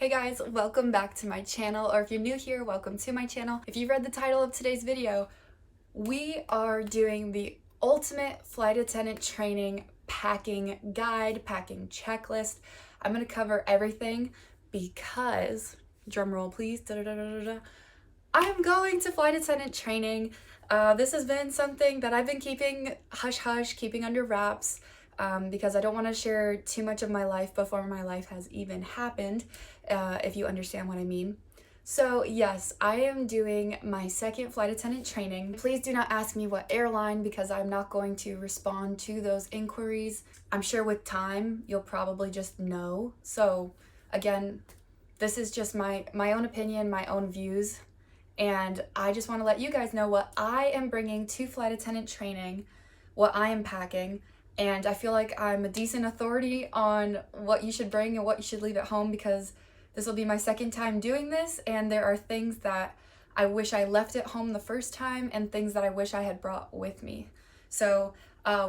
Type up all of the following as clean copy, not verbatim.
Hey guys, welcome back to my channel, or if you're new here, welcome to my channel. If you read the title of today's video, we are doing the ultimate flight attendant training packing guide, packing checklist. I'm gonna cover everything because, drum roll please, I'm going to flight attendant training. This has been something that I've been keeping hush-hush, keeping under wraps, because I don't want to share too much of my life before my life has even happened, if you understand what I mean. So yes, I am doing my second flight attendant training. Please do not ask me what airline because I'm not going to respond to those inquiries. I'm sure with time, you'll probably just know. So again, this is just my own opinion, my own views. And I just want to let you guys know what I am bringing to flight attendant training, what I am packing, and I feel like I'm a decent authority on what you should bring and what you should leave at home because this will be my second time doing this, and there are things that I wish I left at home the first time and things that I wish I had brought with me. So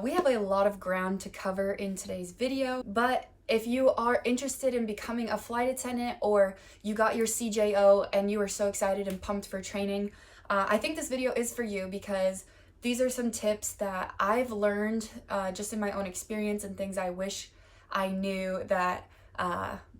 we have a lot of ground to cover in today's video, but if you are interested in becoming a flight attendant or you got your CJO and you are so excited and pumped for training, I think this video is for you because these are some tips that I've learned just in my own experience and things I wish I knew that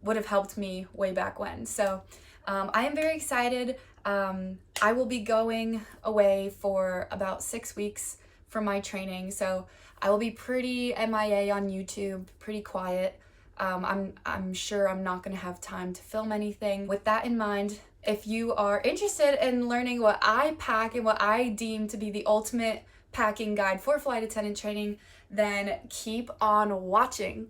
would have helped me way back when. So I am very excited. I will be going away for about 6 weeks from my training, so I will be pretty MIA on YouTube, pretty quiet. I'm sure I'm not going to have time to film anything. With that in mind, if you are interested in learning what I pack and what I deem to be the ultimate packing guide for flight attendant training, then keep on watching.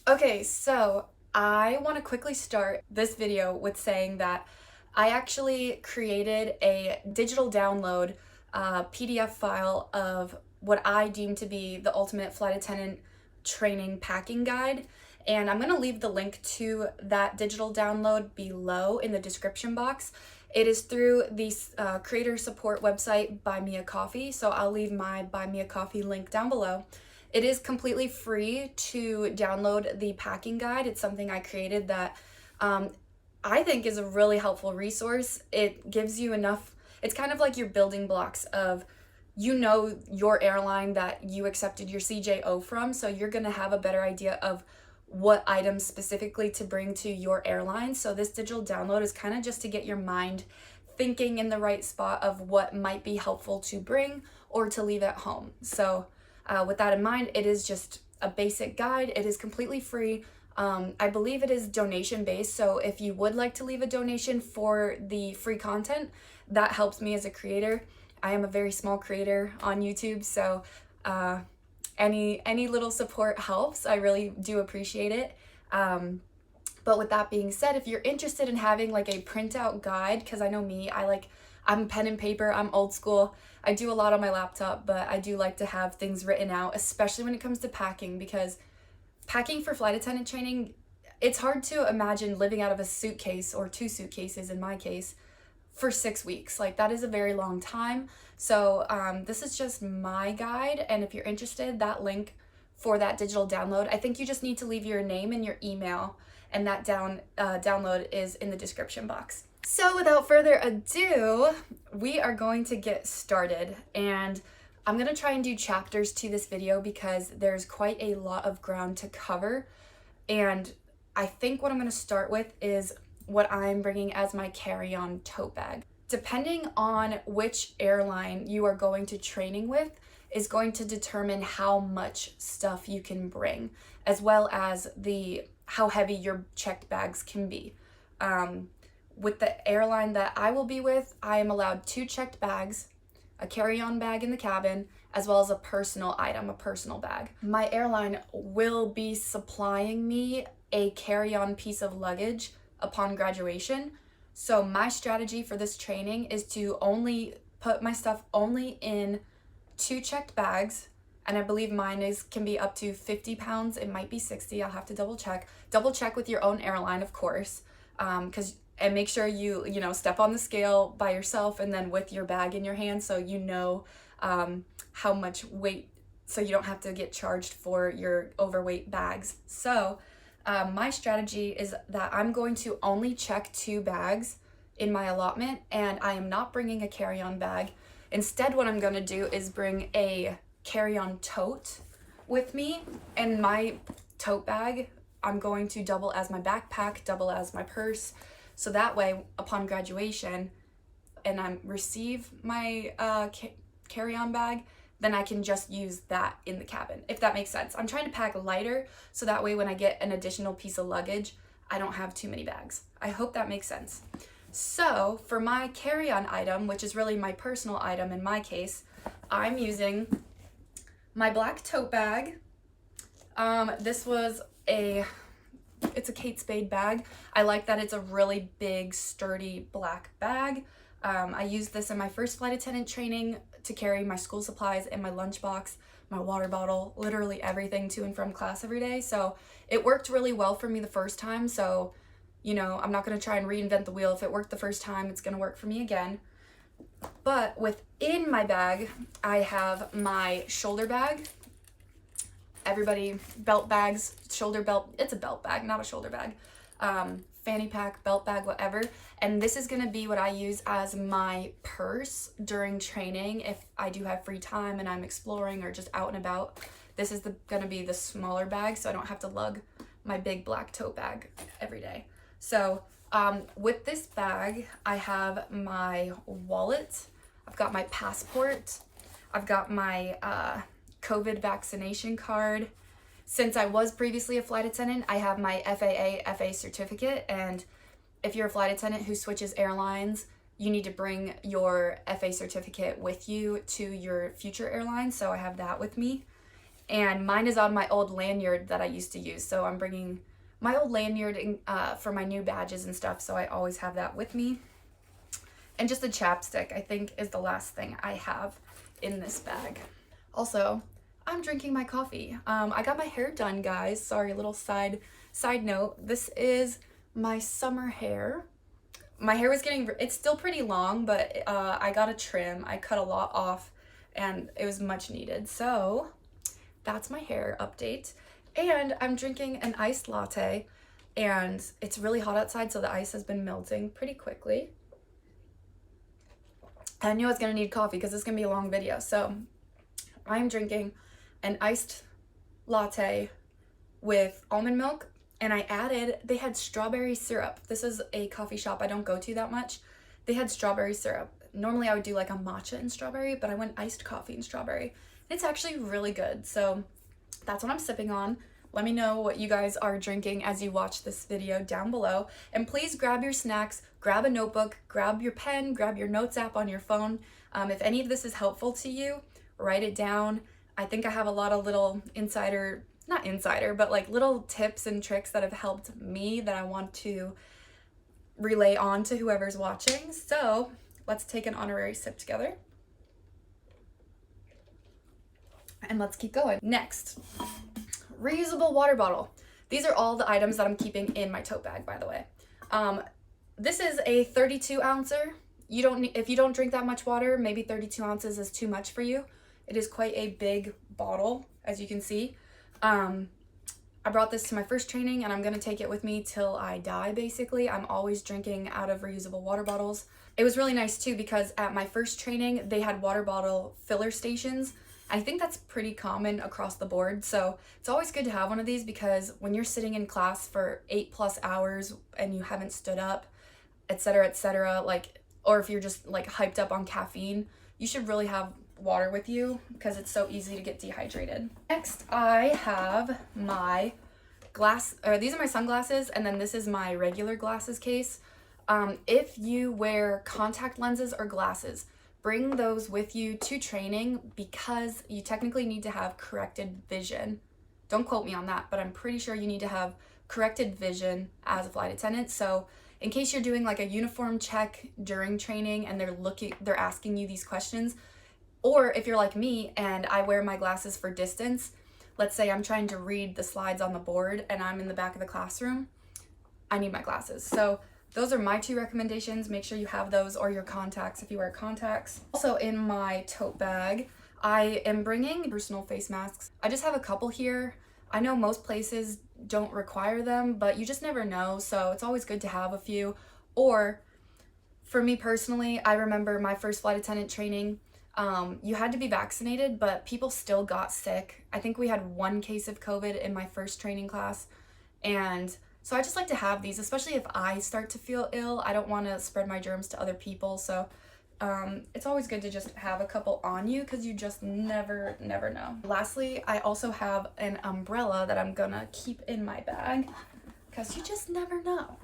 Okay, so I want to quickly start this video with saying that I actually created a digital download PDF file of what I deem to be the ultimate flight attendant training packing guide. And I'm going to leave the link to that digital download below in the description box. It is through the creator support website Buy Me a Coffee, so I'll leave my Buy Me a Coffee link down below. It is completely free to download the packing guide. It's something I created that I think is a really helpful resource. It gives you enough, it's kind of like your building blocks of, you know, your airline that you accepted your CJO from, so you're gonna have a better idea of what items specifically to bring to your airline. So this digital download is kind of just to get your mind thinking in the right spot of what might be helpful to bring or to leave at home. So with that in mind, it is just a basic guide. It is completely free. I believe it is donation based, so if you would like to leave a donation for the free content, that helps me as a creator. I am a very small creator on YouTube, so any little support helps. I really do appreciate it. But with that being said, if you're interested in having like a printout guide, because I know me, I'm pen and paper, I'm old school. I do a lot on my laptop, but I do like to have things written out, especially when it comes to packing, because packing for flight attendant training, it's hard to imagine living out of a suitcase or 2 suitcases in my case for 6 weeks. Like, that is a very long time. So this is just my guide, and if you're interested, that link for that digital download, I think you just need to leave your name and your email, and that download is in the description box. So without further ado, we are going to get started, and I'm gonna try and do chapters to this video because there's quite a lot of ground to cover. And I think what I'm gonna start with is what I'm bringing as my carry-on tote bag. Depending on which airline you are going to training with is going to determine how much stuff you can bring, as well as how heavy your checked bags can be. With the airline that I will be with, I am allowed 2 checked bags, a carry-on bag in the cabin, as well as a personal item, a personal bag. My airline will be supplying me a carry-on piece of luggage upon graduation. So my strategy for this training is to only put my stuff only in 2 checked bags, and I believe mine can be up to 50 pounds. It might be 60, I'll have to double check. Double check with your own airline, of course, and make sure you step on the scale by yourself and then with your bag in your hand, so you know how much weight so you don't have to get charged for your overweight bags. So my strategy is that I'm going to only check 2 bags in my allotment, and I am not bringing a carry-on bag. Instead, what I'm going to do is bring a carry-on tote with me, and my tote bag I'm going to double as my backpack, double as my purse, so that way upon graduation and I receive my carry-on bag, then I can just use that in the cabin, if that makes sense. I'm trying to pack lighter so that way when I get an additional piece of luggage, I don't have too many bags. I hope that makes sense. So for my carry-on item, which is really my personal item in my case, I'm using my black tote bag. This was it's a Kate Spade bag. I like that it's a really big, sturdy black bag. I used this in my first flight attendant training to carry my school supplies and my lunchbox, my water bottle, literally everything to and from class every day. So it worked really well for me the first time. So, you know, I'm not going to try and reinvent the wheel. If it worked the first time, it's going to work for me again. But within my bag, I have my shoulder bag. Everybody, belt bags, shoulder belt, it's a belt bag, not a shoulder bag. Fanny pack, belt bag, whatever. And this is gonna be what I use as my purse during training if I do have free time and I'm exploring or just out and about. This is gonna be the smaller bag, so I don't have to lug my big black tote bag every day. So with this bag, I have my wallet, I've got my passport, I've got my COVID vaccination card. Since I was previously a flight attendant, I have my FA certificate, and if you're a flight attendant who switches airlines, you need to bring your FA certificate with you to your future airline, so I have that with me. And mine is on my old lanyard that I used to use, so I'm bringing my old lanyard for my new badges and stuff, so I always have that with me. And just a chapstick, I think, is the last thing I have in this bag. Also, I'm drinking my coffee. I got my hair done, guys. Sorry, a little side note. This is my summer hair. My hair was it's still pretty long, but I got a trim. I cut a lot off and it was much needed. So that's my hair update. And I'm drinking an iced latte, and it's really hot outside, so the ice has been melting pretty quickly. I knew I was gonna need coffee because it's gonna be a long video. So I'm drinking an iced latte with almond milk, and they had strawberry syrup. This is a coffee shop I don't go to that much. They had strawberry syrup. Normally I would do like a matcha and strawberry, but I went iced coffee and strawberry. It's actually really good. So that's what I'm sipping on. Let me know what you guys are drinking as you watch this video down below. And please grab your snacks, grab a notebook, grab your pen, grab your notes app on your phone. If any of this is helpful to you, write it down. I think I have a lot of little little tips and tricks that have helped me that I want to relay on to whoever's watching. So let's take an honorary sip together. And let's keep going. Next, reusable water bottle. These are all the items that I'm keeping in my tote bag, by the way. This is a 32 ouncer. If you don't drink that much water, maybe 32 ounces is too much for you. It is quite a big bottle, as you can see. I brought this to my first training, and I'm gonna take it with me till I die, basically. I'm always drinking out of reusable water bottles. It was really nice too, because at my first training, they had water bottle filler stations. I think that's pretty common across the board. So it's always good to have one of these, because when you're sitting in class for 8+ hours and you haven't stood up, etc., or if you're just like hyped up on caffeine, you should really have water with you because it's so easy to get dehydrated. Next, I have my these are my sunglasses, and then this is my regular glasses case. If you wear contact lenses or glasses, bring those with you to training, because you technically need to have corrected vision. Don't quote me on that, but I'm pretty sure you need to have corrected vision as a flight attendant. So in case you're doing like a uniform check during training and they're asking you these questions, or if you're like me and I wear my glasses for distance, let's say I'm trying to read the slides on the board and I'm in the back of the classroom, I need my glasses. So those are my 2 recommendations. Make sure you have those, or your contacts if you wear contacts. Also in my tote bag, I am bringing personal face masks. I just have a couple here. I know most places don't require them, but you just never know, so it's always good to have a few. Or for me personally, I remember my first flight attendant training, you had to be vaccinated, but people still got sick. I think we had one case of COVID in my first training class, and so I just like to have these, especially if I start to feel ill. I don't want to spread my germs to other people, so it's always good to just have a couple on you because you just never know. Lastly, I also have an umbrella that I'm gonna keep in my bag because you just never know.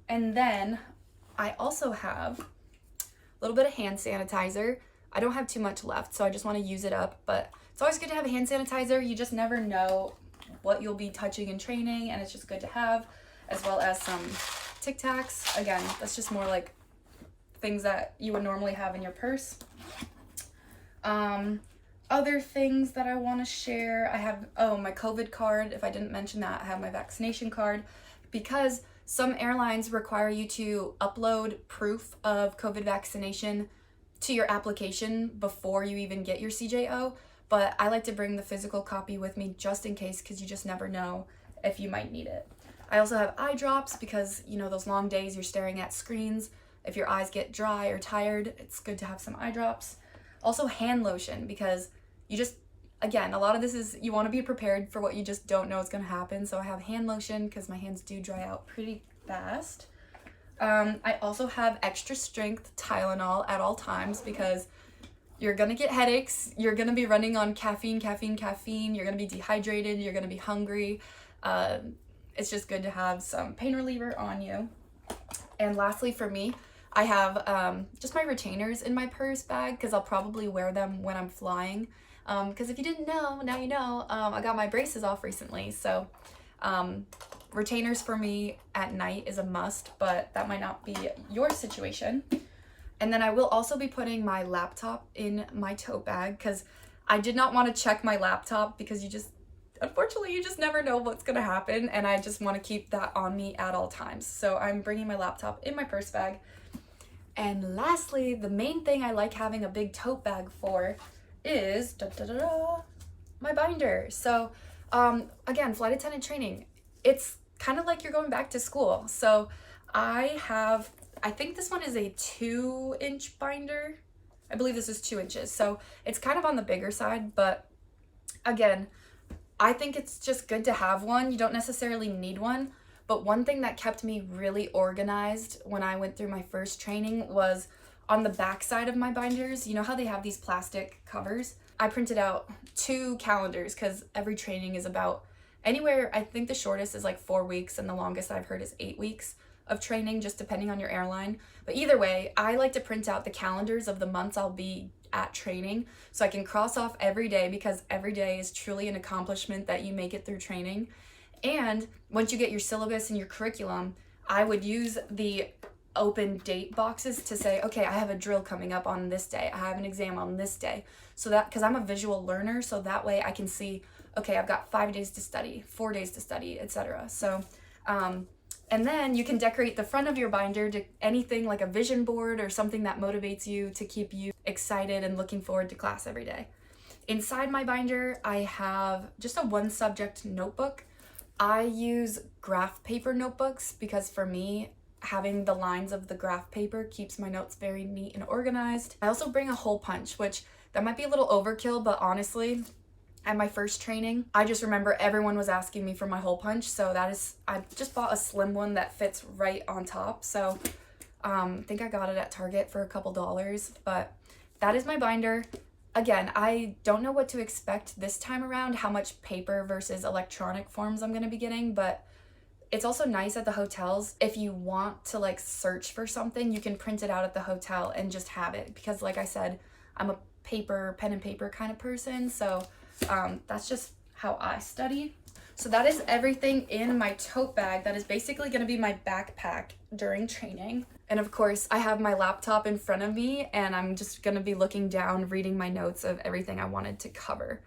And then I also have a little bit of hand sanitizer. I don't have too much left, so I just want to use it up, but it's always good to have a hand sanitizer. You just never know what you'll be touching in training, and it's just good to have, as well as some Tic Tacs. Again, that's just more like things that you would normally have in your purse. Other things that I want to share, I have, my COVID card. If I didn't mention that, I have my vaccination card, because some airlines require you to upload proof of COVID vaccination to your application before you even get your CJO, but I like to bring the physical copy with me just in case, because you just never know if you might need it. I also have eye drops because, you know, those long days you're staring at screens. If your eyes get dry or tired, it's good to have some eye drops. Also hand lotion, because you just, again, a lot of this is, you want to be prepared for what you just don't know is going to happen. So I have hand lotion because my hands do dry out pretty fast. I also have extra strength Tylenol at all times because you're going to get headaches. You're going to be running on caffeine. You're going to be dehydrated. You're going to be hungry. It's just good to have some pain reliever on you. And lastly, for me, I have just my retainers in my purse bag because I'll probably wear them when I'm flying. Because if you didn't know, now you know, I got my braces off recently. So retainers for me at night is a must, but that might not be your situation. And then I will also be putting my laptop in my tote bag because I did not want to check my laptop because unfortunately, you just never know what's going to happen, and I just want to keep that on me at all times. So I'm bringing my laptop in my purse bag. And lastly, the main thing I like having a big tote bag for is my binder. So again, flight attendant training, it's kind of like you're going back to school. So I think this one is a 2-inch binder. I believe this is 2 inches. So it's kind of on the bigger side, but again, I think it's just good to have one. You don't necessarily need one, but one thing that kept me really organized when I went through my first training was on the back side of my binders. You know how they have these plastic covers? I printed out 2 calendars because every training is about anywhere, I think the shortest is like 4 weeks and the longest I've heard is 8 weeks of training, just depending on your airline. But either way, I like to print out the calendars of the months I'll be at training so I can cross off every day, because every day is truly an accomplishment that you make it through training. And once you get your syllabus and your curriculum, I would use the open date boxes to say, okay, I have a drill coming up on this day, I have an exam on this day, so that, because I'm a visual learner, so that way I can see, okay, I've got 5 days to study, 4 days to study, etc. So and then you can decorate the front of your binder to anything like a vision board or something that motivates you to keep you excited and looking forward to class every day. Inside my binder, I have just a 1-subject notebook. I use graph paper notebooks because for me, having the lines of the graph paper keeps my notes very neat and organized. I also bring a hole punch, which that might be a little overkill, but honestly, at my first training, I just remember everyone was asking me for my hole punch, so I just bought a slim one that fits right on top. So I think I got it at Target for a couple dollars, but that is my binder. Again, I don't know what to expect this time around, how much paper versus electronic forms I'm gonna be getting, but it's also nice at the hotels. If you want to like search for something, you can print it out at the hotel and just have it, because like I said, I'm a pen and paper kind of person, so that's just how I study. So that is everything in my tote bag. That is basically going to be my backpack during training. And of course, I have my laptop in front of me, and I'm just going to be looking down, reading my notes of everything I wanted to cover.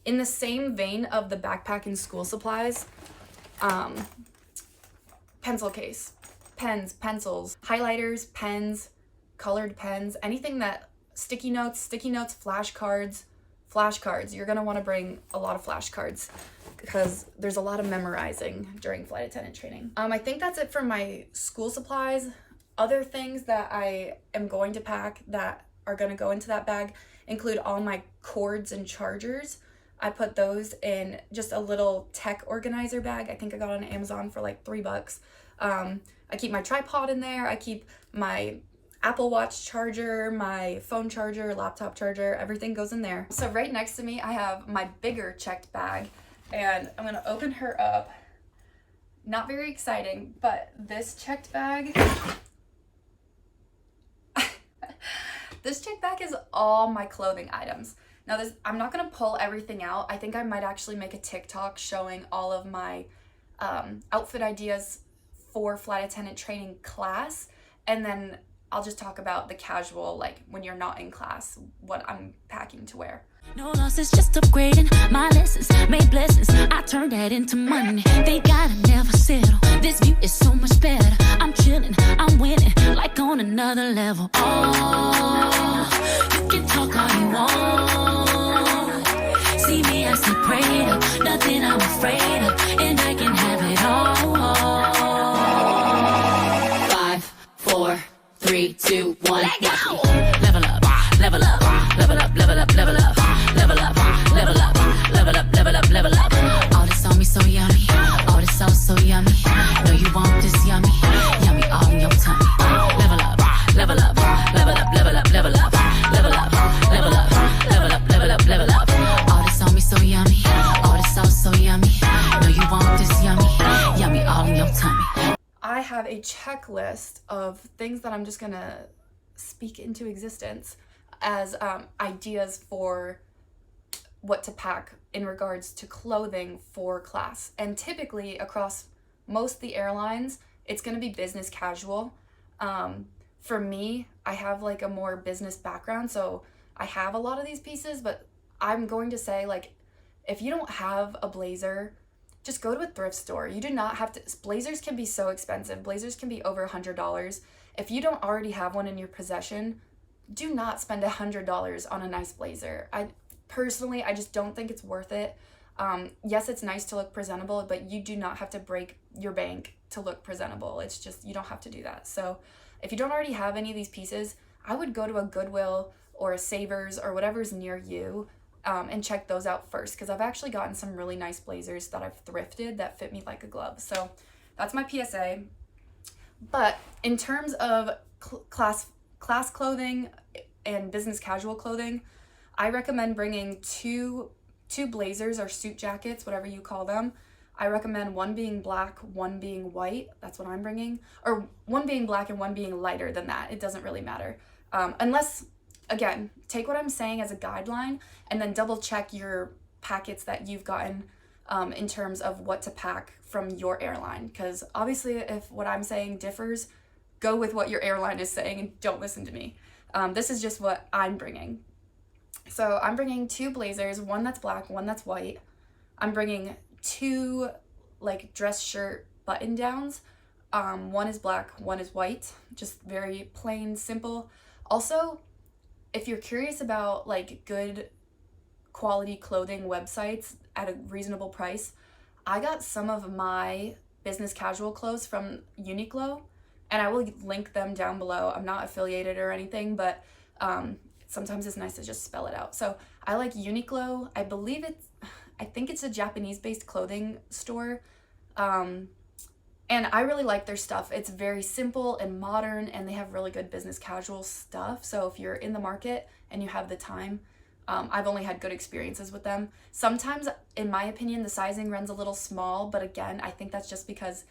In the same vein of the backpack and school supplies, pencil case, pens, pencils, highlighters, pens, colored pens, anything that sticky notes, flashcards. You're gonna wanna bring a lot of flashcards because there's a lot of memorizing during flight attendant training. I think that's it for my school supplies. Other things that I am going to pack that are gonna go into that bag include all my cords and chargers. I put those in just a little tech organizer bag. I think I got on Amazon for like $3. I keep my tripod in there. I keep my Apple Watch charger, my phone charger, laptop charger, everything goes in there. So right next to me, I have my bigger checked bag, and I'm gonna open her up. Not very exciting, but this checked bag, this checked bag is all my clothing items. Now this, I'm not gonna pull everything out. I think I might actually make a TikTok showing all of my outfit ideas for flight attendant training class, and then I'll just talk about the casual, like when you're not in class, what I'm packing to wear. No losses, just upgrading my lessons, made blessings. I turned that into money. They gotta never settle. This view is so much better. I'm chilling, I'm winning, like on another level. Oh, you can talk all you want. See me, I see greater, nothing I'm afraid of, and I can have it all. 5, 4, 3, 2, 1, let go. Level up, level up, level up, level up, level up, level up, level up, level up, level up, level up. All this on me so yummy, all this sauce so yummy. Know you want this yummy, yummy all in your tummy. Level up, level up, level up, level up, level up, level up, level up, level up, level up, level up. All this on me so yummy, all this sauce so yummy. Know you want this yummy, yummy all in your tummy. I have a checklist of things that I'm just gonna speak into existence as ideas for what to pack in regards to clothing for class. And typically across most of the airlines, it's gonna be business casual. For me, I have like a more business background, so I have a lot of these pieces, but I'm going to say, like, if you don't have a blazer, just go to a thrift store. You do not have to, blazers can be so expensive. Blazers can be over $100. If you don't already have one in your possession, do not spend $100 on a nice blazer. I just don't think it's worth it. Yes, it's nice to look presentable, but you do not have to break your bank to look presentable. It's just, you don't have to do that. So if you don't already have any of these pieces, I would go to a Goodwill or a Savers or whatever's near you, and check those out first, because I've actually gotten some really nice blazers that I've thrifted that fit me like a glove. So that's my PSA. But in terms of class clothing and business casual clothing, I recommend bringing two blazers or suit jackets, whatever you call them. I recommend one being black, one being white. That's what I'm bringing. Or one being black and one being lighter than that. It doesn't really matter. Unless, again, take what I'm saying as a guideline and then double check your packets that you've gotten in terms of what to pack from your airline. Because obviously if what I'm saying differs, go with what your airline is saying and don't listen to me. This is just what I'm bringing. So I'm bringing two blazers, one that's black, one that's white. I'm bringing two like dress shirt button downs. One is black, one is white, just very plain, simple. Also, if you're curious about like good quality clothing websites at a reasonable price, I got some of my business casual clothes from Uniqlo, and I will link them down below. I'm not affiliated or anything, but sometimes it's nice to just spell it out. So I like Uniqlo. I think it's a Japanese-based clothing store. And I really like their stuff. It's very simple and modern, and they have really good business casual stuff. So if you're in the market and you have the time, I've only had good experiences with them. Sometimes, in my opinion, the sizing runs a little small, but again, I think that's just because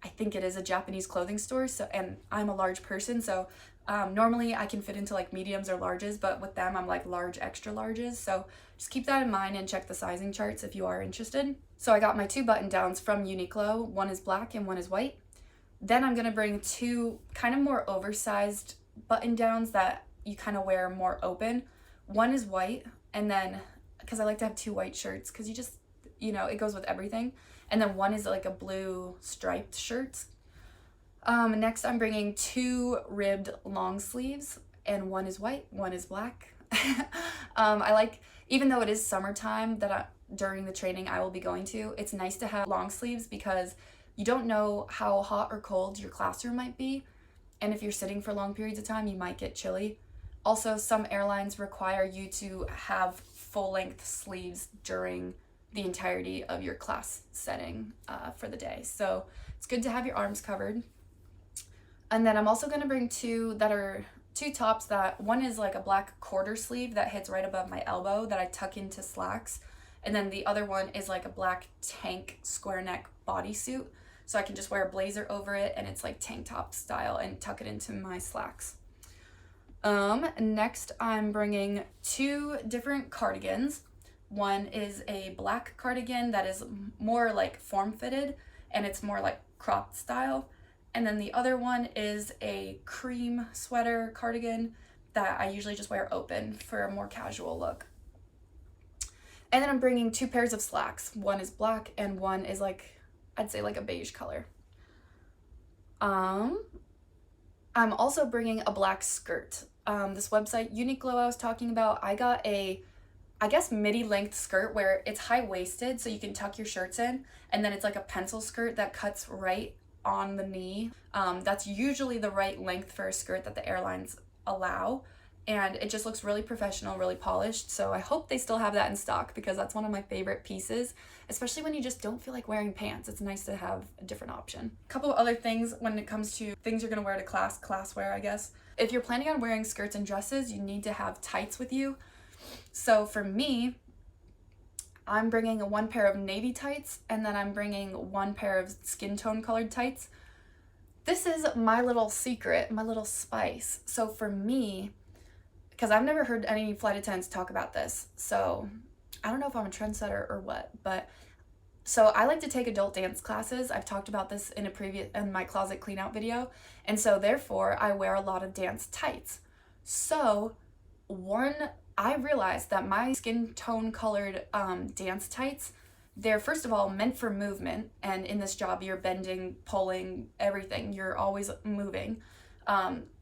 I think it is a Japanese clothing store, so, and I'm a large person, so normally I can fit into like mediums or larges, but with them I'm like large, extra larges. So just keep that in mind and check the sizing charts if you are interested. So I got my two button downs from Uniqlo. One is black and one is white. Then I'm gonna bring two kind of more oversized button downs that you kind of wear more open. One is white, and then, because I like to have two white shirts, because you just, you know, it goes with everything. And then one is like a blue striped shirt. Next I'm bringing two ribbed long sleeves, and one is white, one is black. I like, even though it is summertime during the training I will be going to, it's nice to have long sleeves because you don't know how hot or cold your classroom might be. And if you're sitting for long periods of time, you might get chilly. Also, some airlines require you to have full-length sleeves during the entirety of your class setting for the day. So it's good to have your arms covered. And then I'm also going to bring two tops that one is like a black quarter sleeve that hits right above my elbow that I tuck into slacks. And then the other one is like a black tank square neck bodysuit. So I can just wear a blazer over it and it's like tank top style and tuck it into my slacks. Next I'm bringing two different cardigans. One is a black cardigan that is more like form-fitted and it's more like cropped style. And then the other one is a cream sweater cardigan that I usually just wear open for a more casual look. And then I'm bringing two pairs of slacks. One is black and one is like, I'd say like a beige color. I'm also bringing a black skirt. This website, Uniqlo, I was talking about, I got a, I guess, midi length skirt where it's high-waisted so you can tuck your shirts in, and then it's like a pencil skirt that cuts right on the knee. That's usually the right length for a skirt that the airlines allow, and it just looks really professional, really polished. So I hope they still have that in stock because that's one of my favorite pieces, especially when you just don't feel like wearing pants. It's nice to have a different option. A couple of other things when it comes to things you're gonna wear to class wear, I guess. If you're planning on wearing skirts and dresses, you need to have tights with you. So for me, I'm bringing one pair of navy tights and then I'm bringing one pair of skin tone colored tights. This is my little secret, my little spice. So for me, because I've never heard any flight attendants talk about this, so I don't know if I'm a trendsetter or what, but so I like to take adult dance classes. I've talked about this in my closet clean out video, and so therefore I wear a lot of dance tights. So I realized that my skin tone colored dance tights, they're first of all meant for movement, and in this job you're bending, pulling, everything. You're always moving.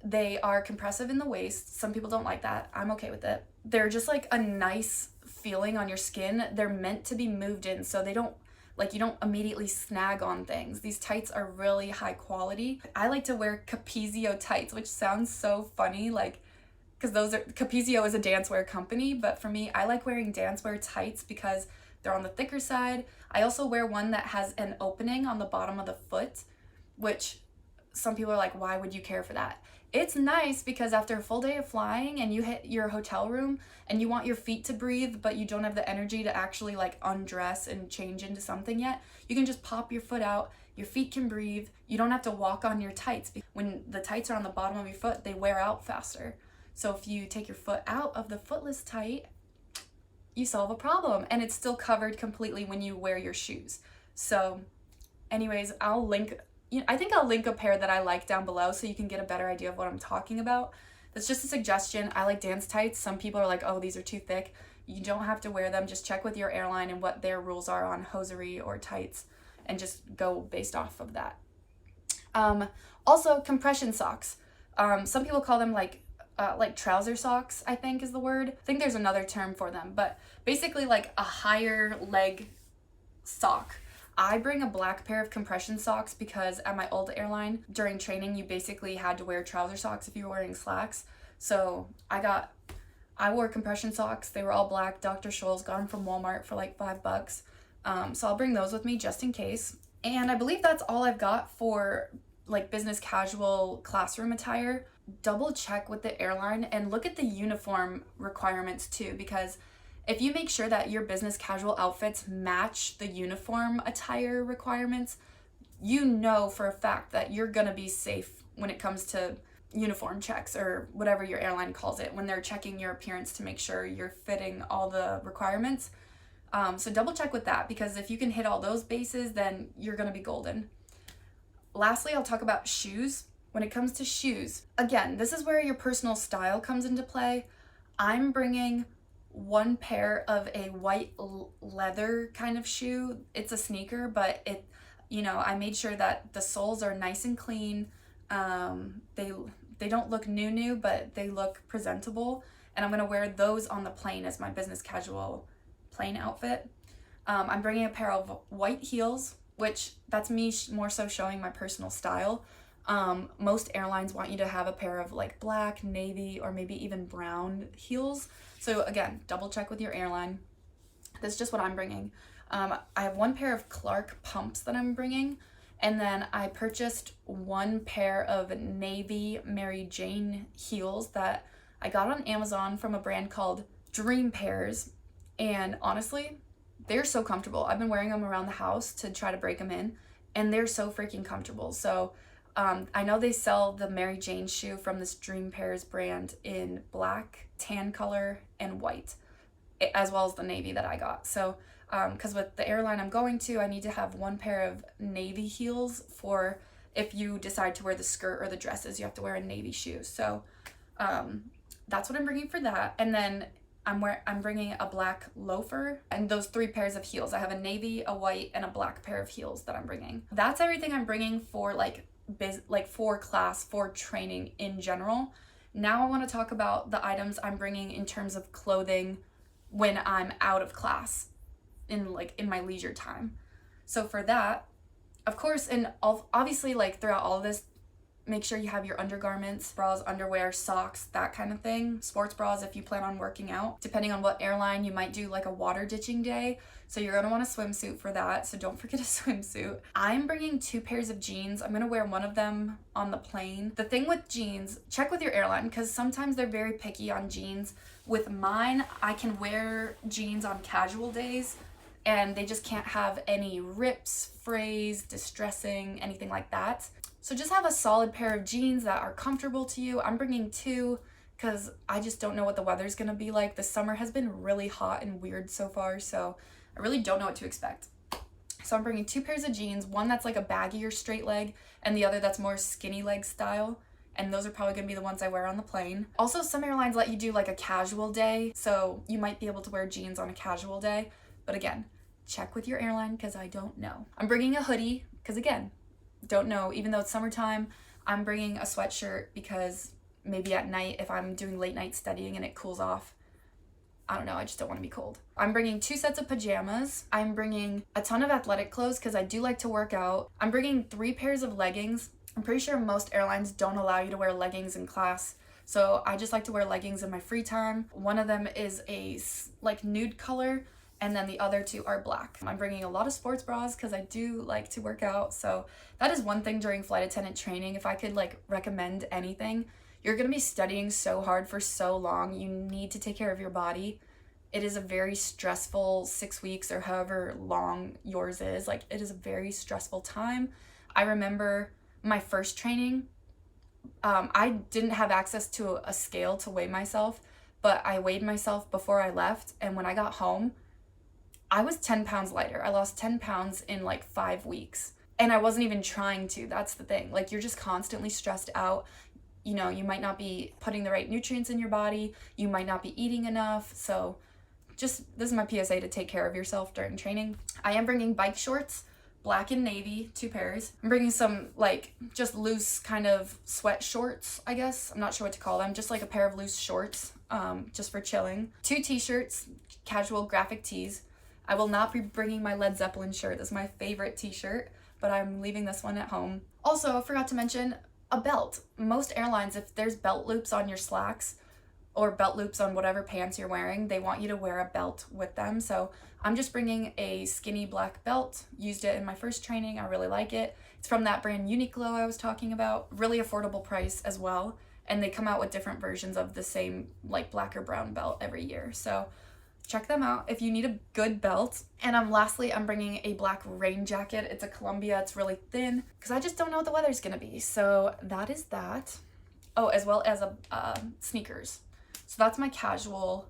They are compressive in the waist. Some people don't like that. I'm okay with it. They're just like a nice feeling on your skin. They're meant to be moved in, so they don't, like, you don't immediately snag on things. These tights are really high quality. I like to wear Capezio tights, which sounds so funny, like, because Capezio is a dancewear company, but for me, I like wearing dancewear tights because they're on the thicker side. I also wear one that has an opening on the bottom of the foot, which some people are like, why would you care for that? It's nice because after a full day of flying and you hit your hotel room and you want your feet to breathe, but you don't have the energy to actually like undress and change into something yet, you can just pop your foot out, your feet can breathe, you don't have to walk on your tights. When the tights are on the bottom of your foot, they wear out faster. So if you take your foot out of the footless tight, you solve a problem, and it's still covered completely when you wear your shoes. So anyways, I think I'll link a pair that I like down below so you can get a better idea of what I'm talking about. That's just a suggestion. I like dance tights. Some people are like, oh, these are too thick. You don't have to wear them. Just check with your airline and what their rules are on hosiery or tights and just go based off of that. Also, compression socks. Some people call them like trouser socks, I think is the word. I think there's another term for them, but basically like a higher leg sock. I bring a black pair of compression socks because at my old airline, during training, you basically had to wear trouser socks if you were wearing slacks. So I wore compression socks. They were all black. Dr. Scholl's got them from Walmart for like $5. So I'll bring those with me just in case. And I believe that's all I've got for like business casual classroom attire. Double check with the airline and look at the uniform requirements too, because if you make sure that your business casual outfits match the uniform attire requirements, you know for a fact that you're gonna be safe when it comes to uniform checks or whatever your airline calls it, when they're checking your appearance to make sure you're fitting all the requirements. So double check with that, because if you can hit all those bases, then you're gonna be golden. Lastly, I'll talk about shoes. When it comes to shoes, again, this is where your personal style comes into play. I'm bringing one pair of a white leather kind of shoe. It's a sneaker, but I made sure that the soles are nice and clean. they don't look new, but they look presentable. And I'm gonna wear those on the plane as my business casual plane outfit. I'm bringing a pair of white heels, which that's me more so showing my personal style. Most airlines want you to have a pair of like black, navy, or maybe even brown heels. So again, double check with your airline. That's just what I'm bringing. I have one pair of Clark pumps that I'm bringing, and then I purchased one pair of navy Mary Jane heels that I got on Amazon from a brand called Dream Pairs, and honestly, they're so comfortable. I've been wearing them around the house to try to break them in, and they're so freaking comfortable. So I know they sell the Mary Jane shoe from this Dream Pairs brand in black, tan color, and white, as well as the navy that I got. So because with the airline I'm going to, I need to have one pair of navy heels for if you decide to wear the skirt or the dresses, you have to wear a navy shoe. So that's what I'm bringing for that. And then I'm bringing a black loafer and those 3 pairs of heels. I have a navy, a white, and a black pair of heels that I'm bringing. That's everything I'm bringing for for class, for training in general. Now I want to talk about the items I'm bringing in terms of clothing when I'm out of class in my leisure time. So for that, of course, and obviously throughout all of this, make sure you have your undergarments, bras, underwear, socks, that kind of thing. Sports bras if you plan on working out. Depending on what airline, you might do like a water ditching day. So you're gonna want a swimsuit for that. So don't forget a swimsuit. I'm bringing 2 pairs of jeans. I'm gonna wear one of them on the plane. The thing with jeans, check with your airline because sometimes they're very picky on jeans. With mine, I can wear jeans on casual days and they just can't have any rips, frays, distressing, anything like that. So just have a solid pair of jeans that are comfortable to you. I'm bringing 2 because I just don't know what the weather's gonna be like. The summer has been really hot and weird so far, so I really don't know what to expect. So I'm bringing 2 pairs of jeans, one that's like a baggier straight leg and the other that's more skinny leg style. And those are probably gonna be the ones I wear on the plane. Also, some airlines let you do like a casual day, so you might be able to wear jeans on a casual day. But again, check with your airline because I don't know. I'm bringing a hoodie because again, don't know. Even though it's summertime, I'm bringing a sweatshirt because maybe at night if I'm doing late night studying and it cools off, I don't know, I just don't want to be cold. I'm bringing 2 sets of pajamas. I'm bringing a ton of athletic clothes because I do like to work out. I'm bringing 3 pairs of leggings. I'm pretty sure most airlines don't allow you to wear leggings in class, so I just like to wear leggings in my free time. One of them is a nude color, and then the other 2 are black. I'm bringing a lot of sports bras because I do like to work out. So that is one thing during flight attendant training. If I could recommend anything, you're gonna be studying so hard for so long. You need to take care of your body. It is a very stressful 6 weeks or however long yours is. It is a very stressful time. I remember my first training, I didn't have access to a scale to weigh myself, but I weighed myself before I left. And when I got home, I was 10 pounds lighter. I lost 10 pounds in 5 weeks. And I wasn't even trying to. That's the thing. You're just constantly stressed out. You know, you might not be putting the right nutrients in your body. You might not be eating enough. So this is my PSA to take care of yourself during training. I am bringing bike shorts, black and navy, 2 pairs. I'm bringing some just loose kind of sweat shorts, I guess. I'm not sure what to call them. Just a pair of loose shorts, just for chilling. 2 t-shirts, casual graphic tees. I will not be bringing my Led Zeppelin shirt. This is my favorite t-shirt, but I'm leaving this one at home. Also, I forgot to mention a belt. Most airlines, if there's belt loops on your slacks or belt loops on whatever pants you're wearing, they want you to wear a belt with them. So I'm just bringing a skinny black belt. Used it in my first training. I really like it. It's from that brand Uniqlo I was talking about. Really affordable price as well. And they come out with different versions of the same black or brown belt every year. So check them out if you need a good belt. And lastly, I'm bringing a black rain jacket. It's a Columbia. It's really thin because I just don't know what the weather's gonna be. So that is that. Oh, as well as sneakers. So that's my casual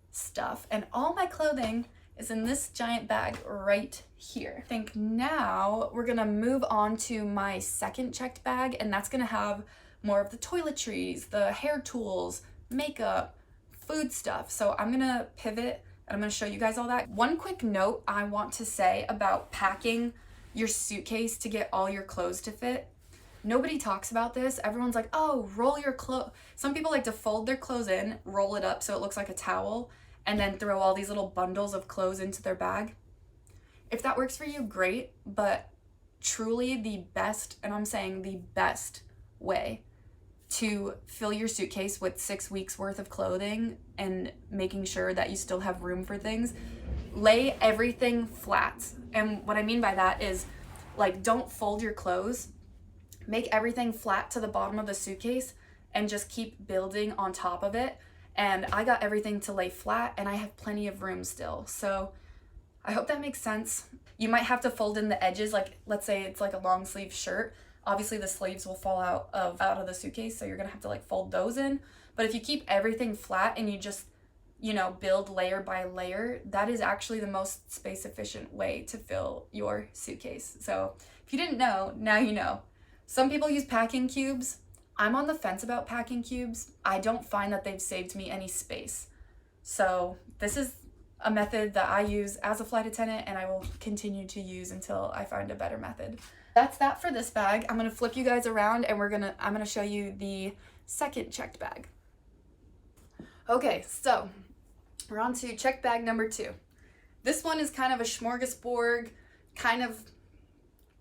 stuff. And all my clothing is in this giant bag right here. I think now we're gonna move on to my second checked bag, and that's gonna have more of the toiletries, the hair tools, makeup, food stuff. So I'm gonna pivot and I'm gonna show you guys all that. One quick note I want to say about packing your suitcase to get all your clothes to fit. Nobody talks about this. Everyone's like, oh, roll your clothes. Some people like to fold their clothes in, roll it up so it looks like a towel, and then throw all these little bundles of clothes into their bag. If that works for you, great, but truly the best, and I'm saying the best way to fill your suitcase with 6 weeks worth of clothing and making sure that you still have room for things, lay everything flat. And what I mean by that is, like, don't fold your clothes. Make everything flat to the bottom of the suitcase and just keep building on top of it. And I got everything to lay flat and I have plenty of room still. So I hope that makes sense. You might have to fold in the edges, like let's say it's like a long sleeve shirt. Obviously the sleeves will fall out of the suitcase, so you're gonna have to like fold those in. But if you keep everything flat and you just, you know, build layer by layer, that is actually the most space efficient way to fill your suitcase. So if you didn't know, now you know. Some people use packing cubes. I'm on the fence about packing cubes. I don't find that they've saved me any space. So this is a method that I use as a flight attendant and I will continue to use until I find a better method. That's that for this bag. I'm gonna flip you guys around and I'm gonna show you the second checked bag. Okay, so we're on to checked bag number 2. This one is kind of a smorgasbord, kind of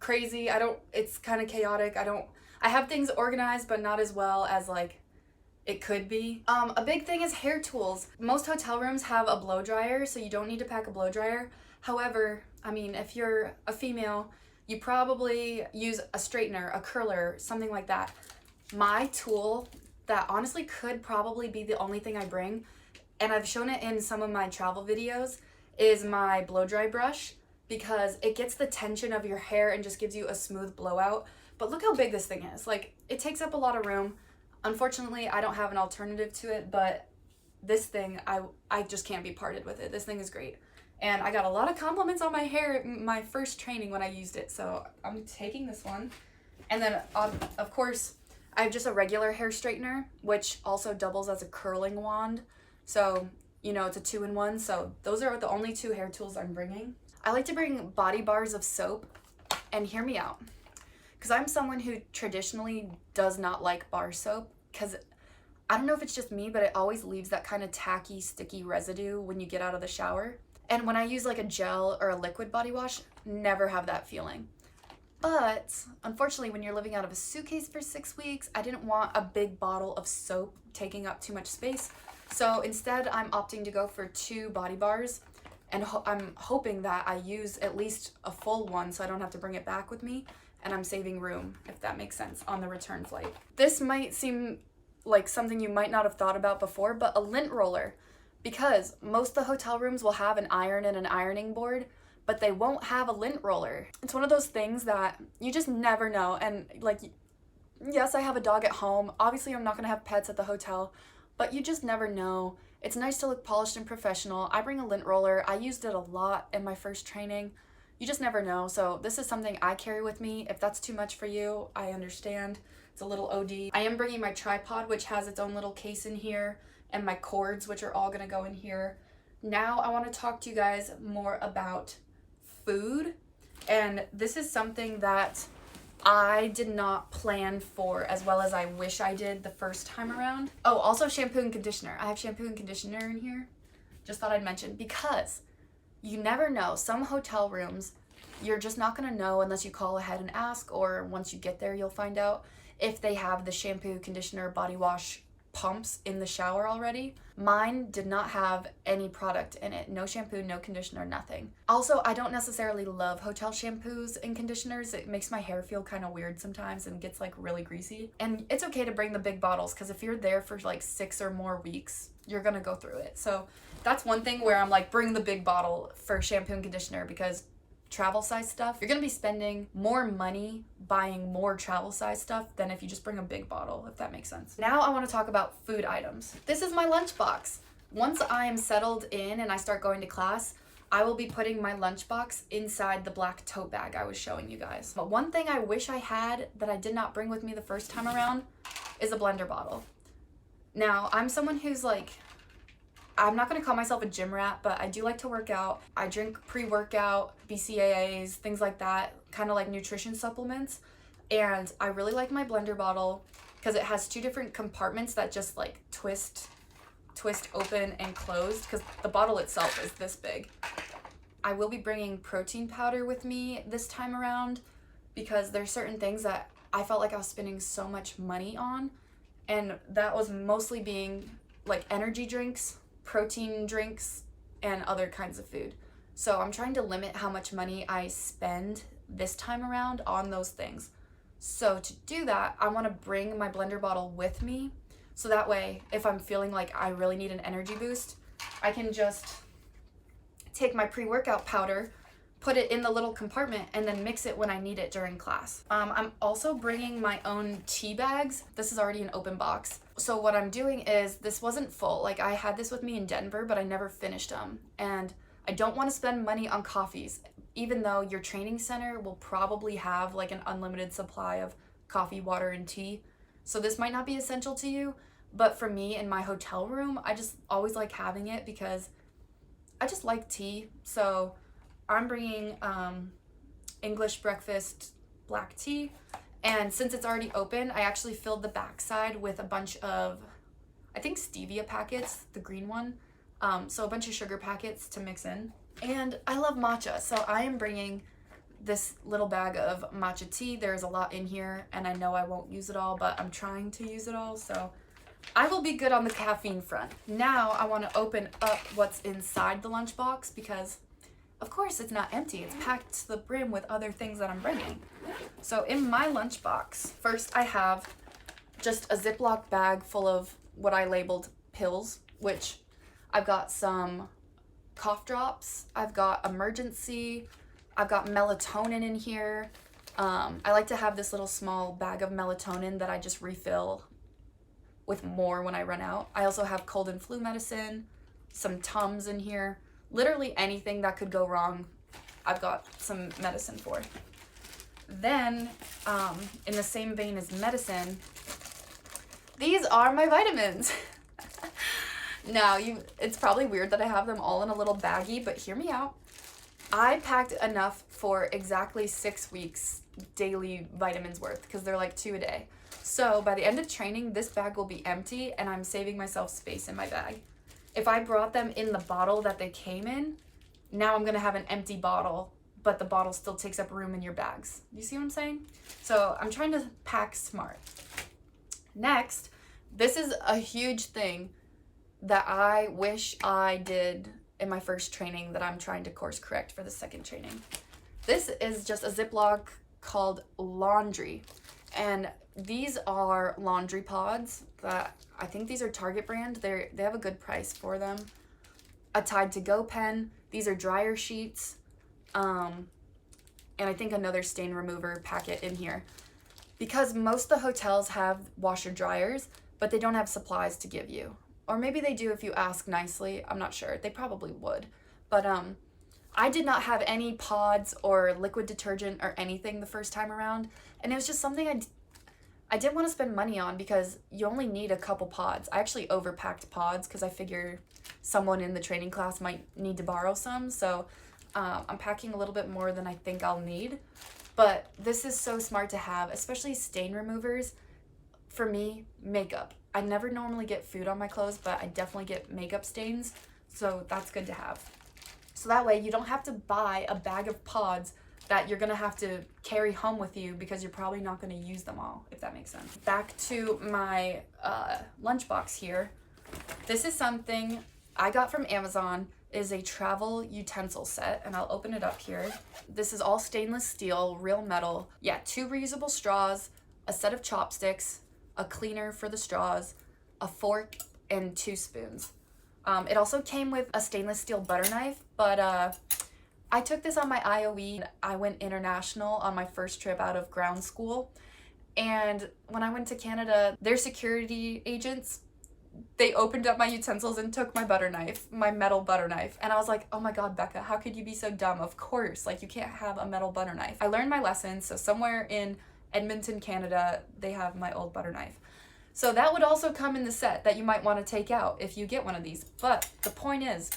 crazy. It's kind of chaotic. I have things organized, but not as well as like it could be. A big thing is hair tools. Most hotel rooms have a blow dryer, so you don't need to pack a blow dryer. However, I mean, if you're a female, you probably use a straightener, a curler, something like that. My tool that honestly could probably be the only thing I bring, and I've shown it in some of my travel videos, is my blow dry brush, because it gets the tension of your hair and just gives you a smooth blowout. But look how big this thing is. Like, it takes up a lot of room. Unfortunately, I don't have an alternative to it, but this thing, I just can't be parted with it. This thing is great. And I got a lot of compliments on my hair my first training when I used it, so I'm taking this one. And then, of course, I have just a regular hair straightener, which also doubles as a curling wand. So, you know, it's a 2-in-1, so those are the only 2 hair tools I'm bringing. I like to bring body bars of soap, and hear me out. Because I'm someone who traditionally does not like bar soap, because I don't know if it's just me, but it always leaves that kind of tacky, sticky residue when you get out of the shower. And when I use like a gel or a liquid body wash, never have that feeling. But unfortunately, when you're living out of a suitcase for 6 weeks, I didn't want a big bottle of soap taking up too much space. So instead, I'm opting to go for 2 body bars. And I'm hoping that I use at least a full one so I don't have to bring it back with me. And I'm saving room, if that makes sense, on the return flight. This might seem like something you might not have thought about before, but a lint roller. Because most of the hotel rooms will have an iron and an ironing board, but they won't have a lint roller. It's one of those things that you just never know. And like, yes, I have a dog at home. Obviously, I'm not gonna have pets at the hotel, but you just never know. It's nice to look polished and professional. I bring a lint roller. I used it a lot in my first training. You just never know. So this is something I carry with me. If that's too much for you, I understand. It's a little OD. I am bringing my tripod, which has its own little case in here, and my cords, which are all gonna go in here. Now I wanna talk to you guys more about food. And this is something that I did not plan for as well as I wish I did the first time around. Oh, also shampoo and conditioner. I have shampoo and conditioner in here. Just thought I'd mention, because you never know. Some hotel rooms, you're just not gonna know unless you call ahead and ask, or once you get there, you'll find out if they have the shampoo, conditioner, body wash pumps in the shower already. Mine did not have any product in it. No shampoo, no conditioner, nothing. Also, I don't necessarily love hotel shampoos and conditioners. It makes my hair feel kind of weird sometimes and gets like really greasy. And it's okay to bring the big bottles, because if you're there for like 6 or more weeks, you're gonna go through it. So that's one thing where I'm like, bring the big bottle for shampoo and conditioner, because travel size stuff, you're gonna be spending more money buying more travel size stuff than if you just bring a big bottle, if that makes sense. Now I want to talk about food items. This is my lunchbox. Once I am settled in and I start going to class, I will be putting my lunchbox inside the black tote bag I was showing you guys. But one thing I wish I had that I did not bring with me the first time around is a blender bottle. Now, I'm someone who's like, I'm not going to call myself a gym rat, but I do like to work out. I drink pre-workout, BCAAs, things like that, kind of like nutrition supplements. And I really like my blender bottle because it has 2 different compartments that just like twist open and closed, because the bottle itself is this big. I will be bringing protein powder with me this time around because there's certain things that I felt like I was spending so much money on, and that was mostly being like energy drinks, protein drinks, and other kinds of food. So I'm trying to limit how much money I spend this time around on those things. So to do that, I want to bring my blender bottle with me, so that way if I'm feeling like I really need an energy boost, I can just take my pre-workout powder, put it in the little compartment, and then mix it when I need it during class. I'm also bringing my own tea bags. This is already an open box. So what I'm doing is, this wasn't full. Like, I had this with me in Denver, but I never finished them. And I don't want to spend money on coffees, even though your training center will probably have like an unlimited supply of coffee, water, and tea. So this might not be essential to you, but for me in my hotel room, I just always like having it because I just like tea. So I'm bringing English breakfast black tea, and since it's already open, I actually filled the backside with a bunch of, I think, stevia packets, the green one. So a bunch of sugar packets to mix in. And I love matcha, so I am bringing this little bag of matcha tea. There's a lot in here, and I know I won't use it all, but I'm trying to use it all, so I will be good on the caffeine front. Now I want to open up what's inside the lunchbox because, of course, it's not empty. It's packed to the brim with other things that I'm bringing. So in my lunchbox, first I have just a Ziploc bag full of what I labeled pills, which I've got some cough drops, I've got emergency, I've got melatonin in here. I like to have this little small bag of melatonin that I just refill with more when I run out. I also have cold and flu medicine, some Tums in here. Literally anything that could go wrong, I've got some medicine for. Then, in the same vein as medicine, these are my vitamins. Now, it's probably weird that I have them all in a little baggie, but hear me out. I packed enough for exactly 6 weeks daily vitamins worth, because they're like 2 a day. So by the end of training, this bag will be empty, and I'm saving myself space in my bag. If I brought them in the bottle that they came in, now I'm going to have an empty bottle, but the bottle still takes up room in your bags. You see what I'm saying? So I'm trying to pack smart. Next, this is a huge thing that I wish I did in my first training that I'm trying to course correct for the second training. This is just a Ziploc called laundry. And these are laundry pods that I think these are Target brand. They have a good price for them. A Tide to Go pen. These are dryer sheets. And I think another stain remover packet in here. Because most of the hotels have washer dryers, but they don't have supplies to give you. Or maybe they do if you ask nicely. I'm not sure. They probably would. But I did not have any pods or liquid detergent or anything the first time around. And it was just something I didn't want to spend money on because you only need a couple pods. I actually overpacked pods because I figure someone in the training class might need to borrow some. So I'm packing a little bit more than I think I'll need. But this is so smart to have, especially stain removers. For me, makeup. I never normally get food on my clothes, but I definitely get makeup stains. So that's good to have. So that way you don't have to buy a bag of pods that you're gonna have to carry home with you because you're probably not gonna use them all, if that makes sense. Back to my lunchbox here. This is something I got from Amazon. It is a travel utensil set, and I'll open it up here. This is all stainless steel, real metal. Yeah, 2 reusable straws, a set of chopsticks, a cleaner for the straws, a fork, and 2 spoons. It also came with a stainless steel butter knife, but I took this on my IOE. I went international on my first trip out of ground school, and when I went to Canada, their security agents, they opened up my utensils and took my butter knife, my metal butter knife, and I was like, oh my god, Becca, how could you be so dumb? Of course, like, you can't have a metal butter knife. I learned my lesson, so somewhere in Edmonton, Canada, they have my old butter knife. So that would also come in the set that you might want to take out if you get one of these. But the point is,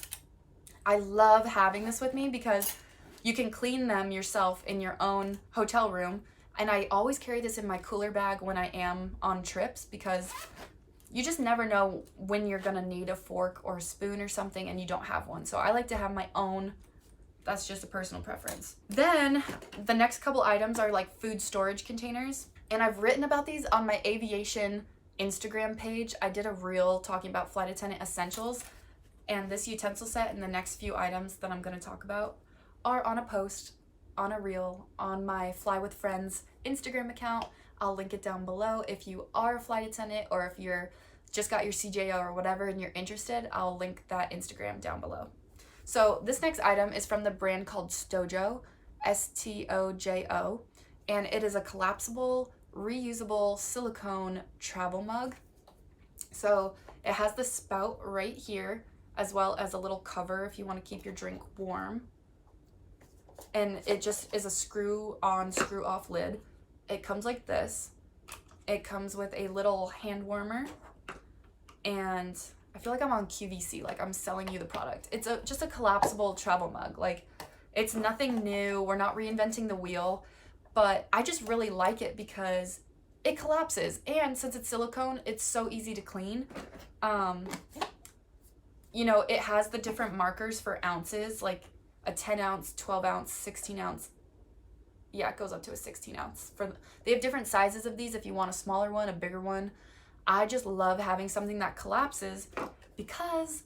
I love having this with me because you can clean them yourself in your own hotel room. And I always carry this in my cooler bag when I am on trips because you just never know when you're gonna need a fork or a spoon or something and you don't have one. So I like to have my own. That's just a personal preference. Then the next couple items are like food storage containers. And I've written about these on my aviation Instagram page. I did a reel talking about flight attendant essentials. And this utensil set and the next few items that I'm gonna talk about are on a post, on a reel, on my Fly with Friends Instagram account. I'll link it down below. If you are a flight attendant or if you're just got your CJO or whatever and you're interested, I'll link that Instagram down below. So this next item is from the brand called Stojo, Stojo, and it is a collapsible, reusable silicone travel mug. So it has the spout right here, as well as a little cover if you want to keep your drink warm. And it just is a screw on, screw off lid. It comes like this. It comes with a little hand warmer, and I feel like I'm on QVC, like I'm selling you the product. It's just a collapsible travel mug. Like, it's nothing new. We're not reinventing the wheel, but I just really like it because it collapses. And since it's silicone, it's so easy to clean. You know, it has the different markers for ounces, like a 10 ounce, 12 ounce, 16 ounce. Yeah, it goes up to a 16 ounce. They have different sizes of these if you want a smaller one, a bigger one. I just love having something that collapses because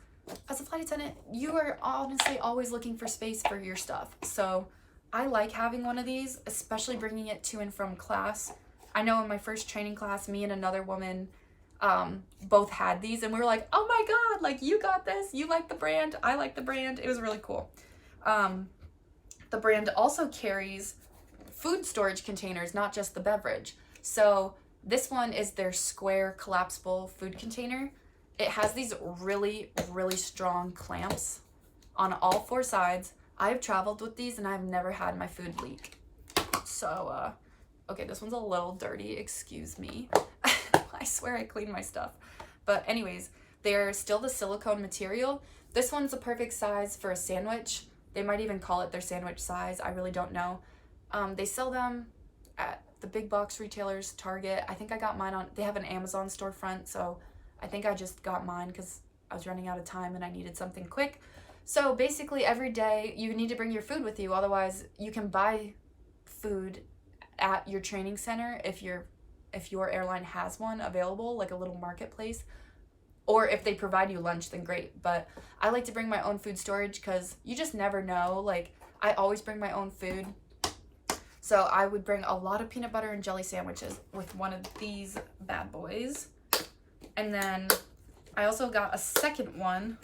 as a flight attendant, you are honestly always looking for space for your stuff. So I like having one of these, especially bringing it to and from class. I know in my first training class, me and another woman both had these, and we were like, oh my God, like, you got this. You like the brand. I like the brand. It was really cool. The brand also carries food storage containers, not just the beverage. So this one is their square collapsible food container. It has these really, really strong clamps on all four sides. I've traveled with these and I've never had my food leak. So, okay, this one's a little dirty, excuse me. I swear I clean my stuff. But anyways, they're still the silicone material. This one's a perfect size for a sandwich. They might even call it their sandwich size. I really don't know. They sell them at the big box retailers, Target. I think I got mine they have an Amazon storefront, so I think I just got mine because I was running out of time and I needed something quick. So basically every day you need to bring your food with you, otherwise you can buy food at your training center if your airline has one available, like a little marketplace. Or if they provide you lunch, then great. But I like to bring my own food storage because you just never know. Like, I always bring my own food. So I would bring a lot of peanut butter and jelly sandwiches with one of these bad boys. And then I also got a second one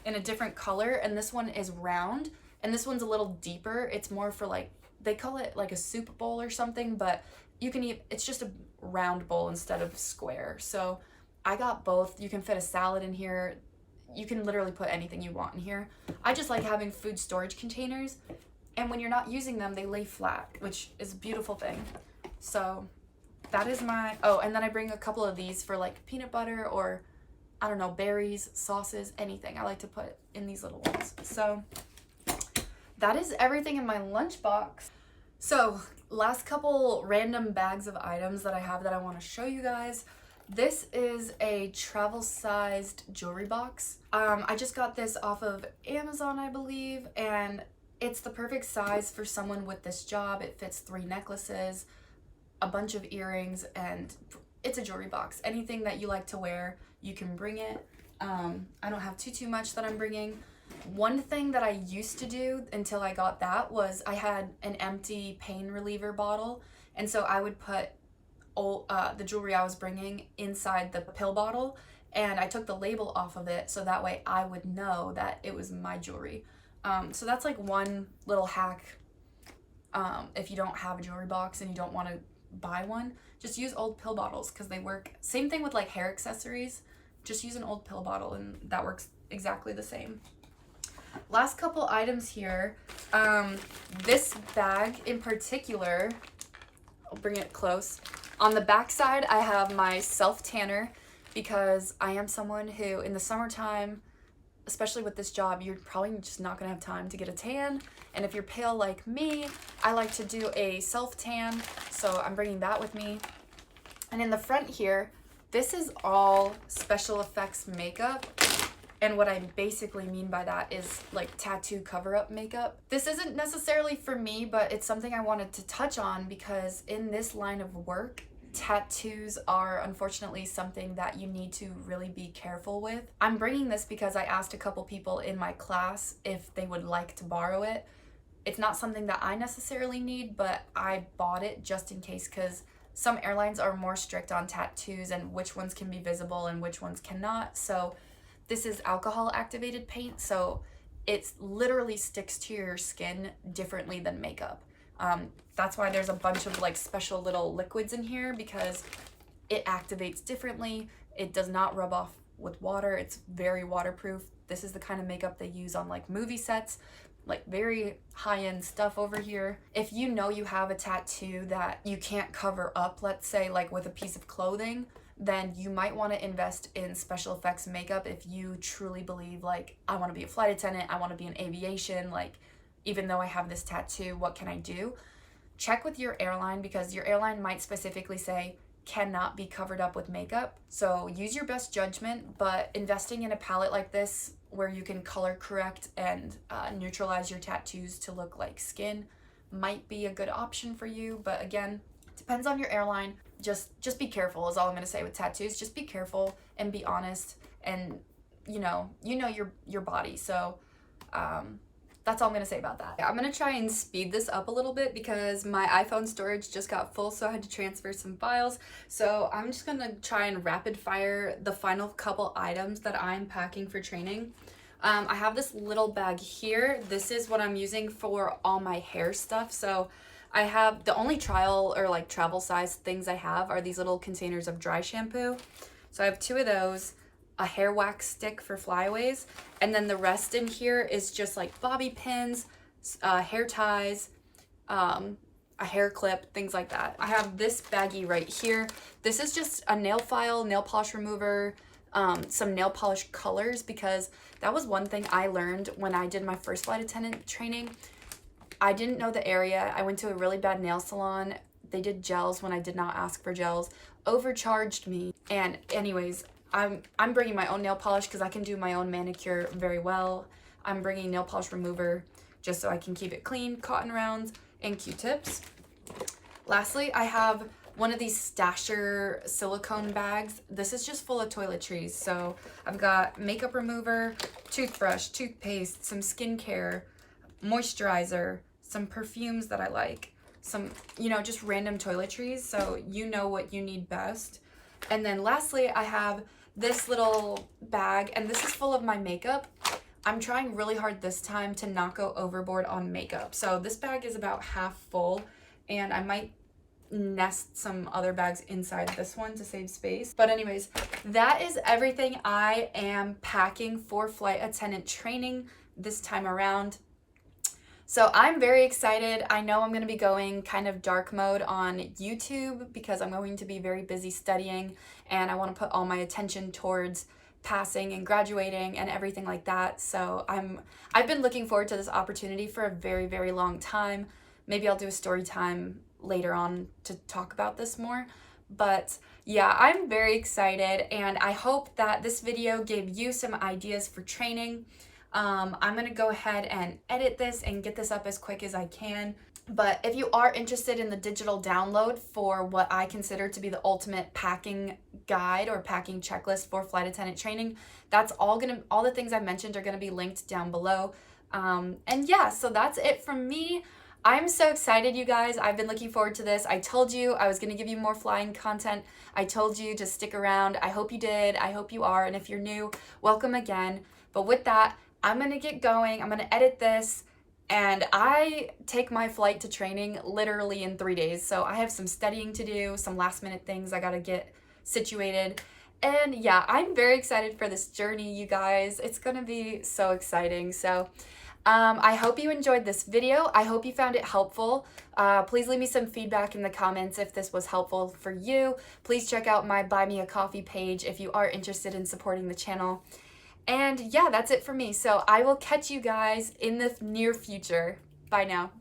in a different color. And this one is round. And this one's a little deeper. It's more for like, they call it like a soup bowl or something. But you can eat, it's just a round bowl instead of square. So I got both. You can fit a salad in here. You can literally put anything you want in here. I just like having food storage containers. And when you're not using them, they lay flat, which is a beautiful thing. So that is my, oh, and then I bring a couple of these for like peanut butter or, I don't know, berries, sauces, anything. I like to put in these little ones. So that is everything in my lunchbox. So last couple random bags of items that I have that I want to show you guys. This is a travel-sized jewelry box. I just got this off of Amazon, I believe, and it's the perfect size for someone with this job. It fits 3 necklaces, a bunch of earrings, and it's a jewelry box. Anything that you like to wear, you can bring it. I don't have too much that I'm bringing. One thing that I used to do until I got that was I had an empty pain reliever bottle, and so I would put the jewelry I was bringing inside the pill bottle, and I took the label off of it so that way I would know that it was my jewelry. So that's like one little hack. If you don't have a jewelry box and you don't want to buy one, just use old pill bottles because they work. Same thing with like hair accessories. Just use an old pill bottle and that works exactly the same. Last couple items here. This bag in particular, I'll bring it close. On the back side, I have my self tanner because I am someone who in the summertime, especially with this job, you're probably just not gonna have time to get a tan. And if you're pale like me, I like to do a self-tan, so I'm bringing that with me. And in the front here, this is all special effects makeup. And what I basically mean by that is like tattoo cover-up makeup. This isn't necessarily for me, but it's something I wanted to touch on because in this line of work, tattoos are unfortunately something that you need to really be careful with. I'm bringing this because I asked a couple people in my class if they would like to borrow it. It's not something that I necessarily need, but I bought it just in case because some airlines are more strict on tattoos and which ones can be visible and which ones cannot. So this is alcohol activated paint, so it literally sticks to your skin differently than makeup. That's why there's a bunch of like special little liquids in here because it activates differently. It does not rub off with water. It's very waterproof. This is the kind of makeup they use on like movie sets, like very high-end stuff over here. If you know you have a tattoo that you can't cover up, let's say like with a piece of clothing, then you might want to invest in special effects makeup if you truly believe like, I want to be a flight attendant, I want to be in aviation, like even though I have this tattoo, what can I do? Check with your airline because your airline might specifically say cannot be covered up with makeup. So use your best judgment, but investing in a palette like this where you can color correct and neutralize your tattoos to look like skin might be a good option for you. But again, depends on your airline. Just be careful is all I'm going to say with tattoos. Just be careful and be honest, and you know your body. So that's all I'm going to say about that. I'm going to try and speed this up a little bit because my iPhone storage just got full, so I had to transfer some files. So I'm just going to try and rapid fire the final couple items that I'm packing for training. I have this little bag here. This is what I'm using for all my hair stuff. So I have the only trial or like travel size things I have are these little containers of dry shampoo. So I have 2 of those, a hair wax stick for flyaways, and then the rest in here is just like bobby pins, hair ties, a hair clip, things like that. I have this baggie right here. This is just a nail file, nail polish remover, some nail polish colors, because that was one thing I learned when I did my first flight attendant training. I didn't know the area. I went to a really bad nail salon. They did gels when I did not ask for gels, overcharged me. And anyways, I'm bringing my own nail polish because I can do my own manicure very well. I'm bringing nail polish remover just so I can keep it clean, cotton rounds, and Q-tips. Lastly, I have one of these stasher silicone bags. This is just full of toiletries. So I've got makeup remover, toothbrush, toothpaste, some skincare, moisturizer, some perfumes that I like, some, just random toiletries. So you know what you need best. And then lastly, I have this little bag, and this is full of my makeup. I'm trying really hard this time to not go overboard on makeup. So this bag is about half full, and I might nest some other bags inside this one to save space. But anyways, that is everything I am packing for flight attendant training this time around. So I'm very excited. I know I'm going to be going kind of dark mode on YouTube because I'm going to be very busy studying, and I want to put all my attention towards passing and graduating and everything like that. So I've been looking forward to this opportunity for a very, very long time. Maybe I'll do a story time later on to talk about this more. But yeah, I'm very excited, and I hope that this video gave you some ideas for training. I'm going to go ahead and edit this and get this up as quick as I can. But if you are interested in the digital download for what I consider to be the ultimate packing guide or packing checklist for flight attendant training, that's all the things I mentioned are going to be linked down below. And yeah, so that's it from me. I'm so excited, you guys. I've been looking forward to this. I told you I was going to give you more flying content. I told you to stick around. I hope you did. I hope you are. And if you're new, welcome again. But with that, I'm going to get going. I'm going to edit this, and I take my flight to training literally in 3 days. So I have some studying to do, some last minute things I got to get situated. And yeah, I'm very excited for this journey, you guys. It's going to be so exciting. So I hope you enjoyed this video. I hope you found it helpful. Please leave me some feedback in the comments if this was helpful for you. Please check out my Buy Me a Coffee page if you are interested in supporting the channel. And yeah, that's it for me. So I will catch you guys in the near future. Bye now.